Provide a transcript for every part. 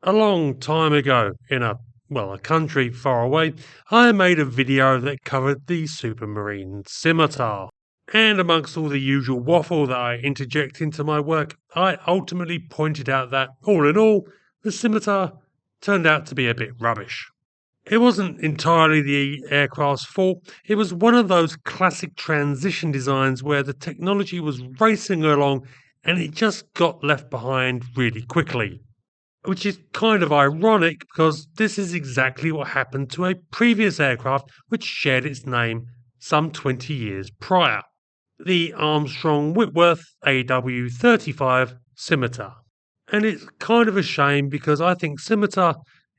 A long time ago, in a country far away, I made a video that covered the supermarine scimitar. And amongst all the usual waffle that I interject into my work, I ultimately pointed out that, all in all, the scimitar turned out to be a bit rubbish. It wasn't entirely the aircraft's fault, it was one of those classic transition designs where the technology was racing along and it just got left behind really quickly. Which is kind of ironic because this is exactly what happened to a previous aircraft which shared its name some 20 years prior, the Armstrong Whitworth AW.35 Scimitar. And it's kind of a shame because I think Scimitar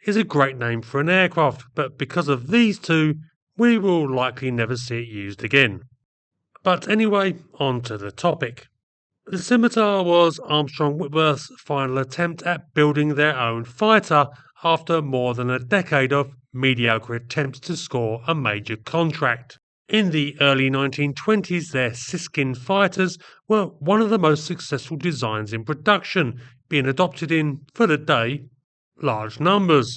is a great name for an aircraft, but because of these two, we will likely never see it used again. But anyway, on to the topic. The Scimitar was Armstrong Whitworth's final attempt at building their own fighter after more than a decade of mediocre attempts to score a major contract. In the early 1920s, their Siskin fighters were one of the most successful designs in production, being adopted in, for the day, large numbers.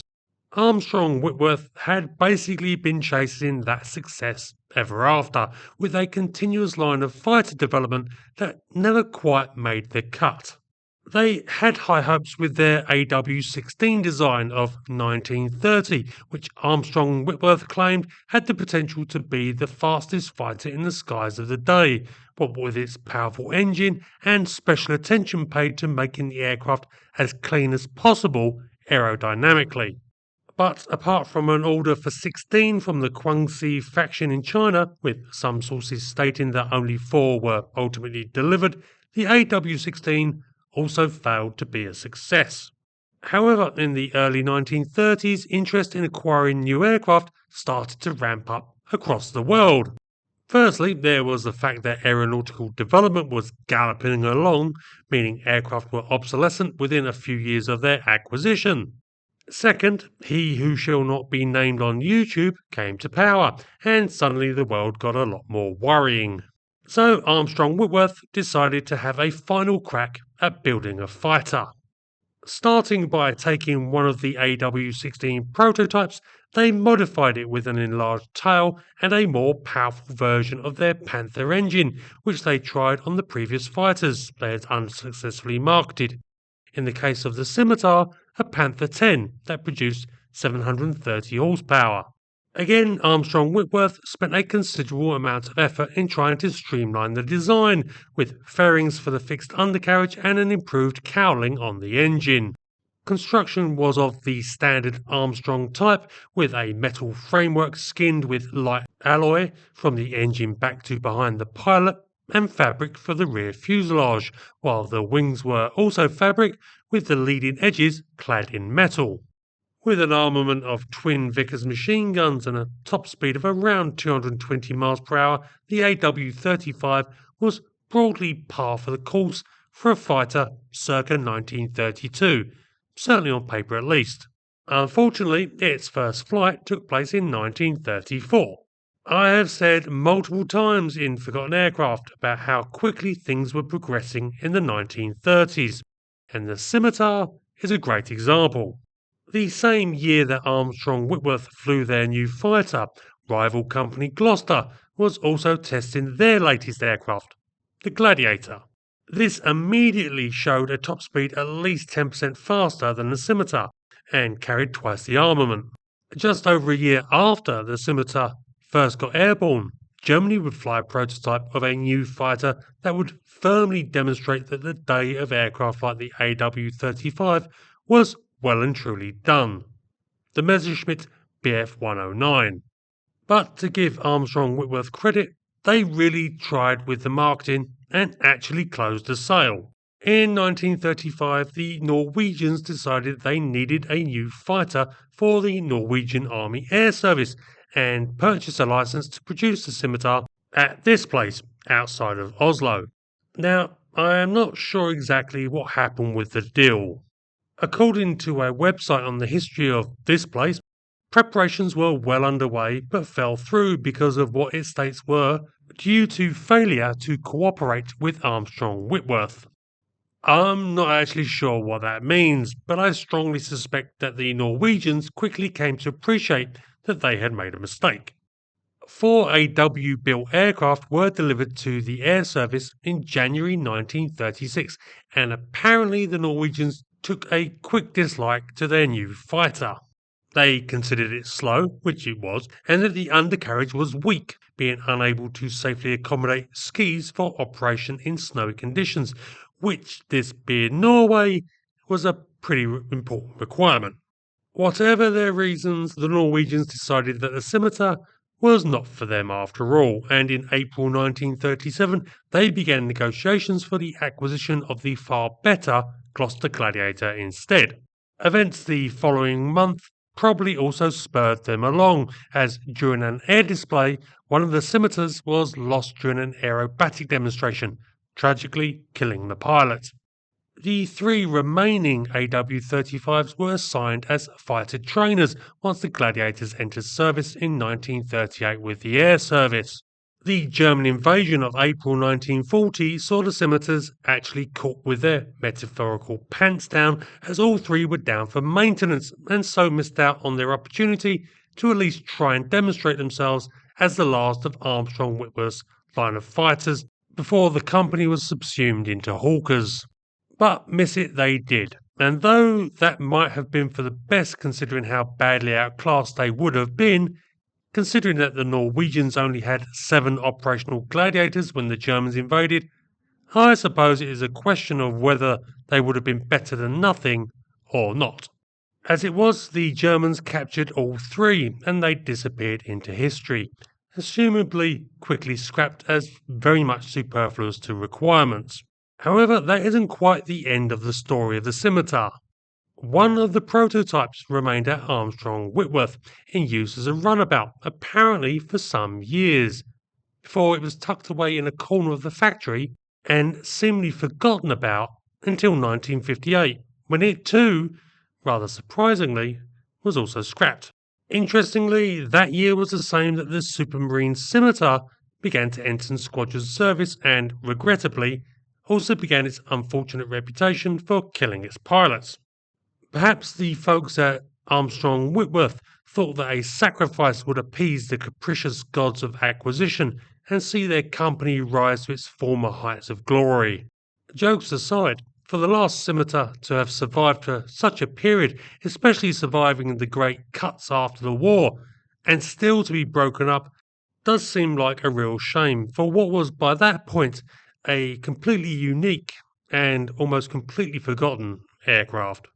Armstrong Whitworth had basically been chasing that success ever after, with a continuous line of fighter development that never quite made the cut. They had high hopes with their AW-16 design of 1930, which Armstrong Whitworth claimed had the potential to be the fastest fighter in the skies of the day, what with its powerful engine and special attention paid to making the aircraft as clean as possible aerodynamically. But apart from an order for 16 from the Guangxi faction in China, with some sources stating that only 4 were ultimately delivered, the AW-16 also failed to be a success. However, in the early 1930s, interest in acquiring new aircraft started to ramp up across the world. Firstly, there was the fact that aeronautical development was galloping along, meaning aircraft were obsolescent within a few years of their acquisition. Second, he who shall not be named on YouTube came to power, and suddenly the world got a lot more worrying. So Armstrong Whitworth decided to have a final crack at building a fighter. Starting by taking one of the AW-16 prototypes, they modified it with an enlarged tail and a more powerful version of their Panther engine, which they tried on the previous fighters they had unsuccessfully marketed. In the case of the Scimitar, a Panther 10 that produced 730 horsepower. Again, Armstrong Whitworth spent a considerable amount of effort in trying to streamline the design, with fairings for the fixed undercarriage and an improved cowling on the engine. Construction was of the standard Armstrong type, with a metal framework skinned with light alloy from the engine back to behind the pilot, and fabric for the rear fuselage, while the wings were also fabric with the leading edges clad in metal. With an armament of twin Vickers machine guns and a top speed of around 220 miles per hour, the AW-35 was broadly par for the course for a fighter circa 1932, certainly on paper at least. Unfortunately, its first flight took place in 1934. I have said multiple times in Forgotten Aircraft about how quickly things were progressing in the 1930s, and the Scimitar is a great example. The same year that Armstrong Whitworth flew their new fighter, rival company Gloucester was also testing their latest aircraft, the Gladiator. This immediately showed a top speed at least 10% faster than the Scimitar, and carried twice the armament. Just over a year after the Scimitar first got airborne, Germany would fly a prototype of a new fighter that would firmly demonstrate that the day of aircraft like the AW-35 was well and truly done, the Messerschmitt Bf 109. But to give Armstrong Whitworth credit, they really tried with the marketing and actually closed the sale. In 1935, the Norwegians decided they needed a new fighter for the Norwegian Army Air Service and purchased a license to produce the Scimitar at this place outside of Oslo. Now, I am not sure exactly what happened with the deal. According to a website on the history of this place, preparations were well underway but fell through because of what it states were due to failure to cooperate with Armstrong Whitworth. I'm not actually sure what that means, but I strongly suspect that the Norwegians quickly came to appreciate that they had made a mistake. 4 AW built aircraft were delivered to the air service in January 1936, and apparently the Norwegians took a quick dislike to their new fighter. They considered it slow, which it was, and that the undercarriage was weak, being unable to safely accommodate skis for operation in snowy conditions, which, this being Norway, was a pretty important requirement. Whatever their reasons, the Norwegians decided that the Scimitar was not for them after all, and in April 1937 they began negotiations for the acquisition of the far better Gloucester Gladiator instead. Events the following month probably also spurred them along, as during an air display, one of the scimitars was lost during an aerobatic demonstration, tragically killing the pilot. The three remaining AW.35s were assigned as fighter trainers once the Gladiators entered service in 1938 with the Air Service. The German invasion of April 1940 saw the scimitars actually caught with their metaphorical pants down, as all three were down for maintenance and so missed out on their opportunity to at least try and demonstrate themselves as the last of Armstrong Whitworth's line of fighters before the company was subsumed into Hawkers. But miss it they did, and though that might have been for the best considering how badly outclassed they would have been, considering that the Norwegians only had 7 operational Gladiators when the Germans invaded, I suppose it is a question of whether they would have been better than nothing or not. As it was, the Germans captured all 3 and they disappeared into history, assumably quickly scrapped as very much superfluous to requirements. However, that isn't quite the end of the story of the Scimitar. One of the prototypes remained at Armstrong Whitworth in use as a runabout, apparently for some years, before it was tucked away in a corner of the factory and seemingly forgotten about until 1958, when it too, rather surprisingly, was also scrapped. Interestingly, that year was the same that the Supermarine Scimitar began to enter squadron service and, regrettably, also began its unfortunate reputation for killing its pilots. Perhaps the folks at Armstrong Whitworth thought that a sacrifice would appease the capricious gods of acquisition and see their company rise to its former heights of glory. Jokes aside, for the last scimitar to have survived for such a period, especially surviving the great cuts after the war, and still to be broken up, does seem like a real shame for what was by that point a completely unique and almost completely forgotten aircraft.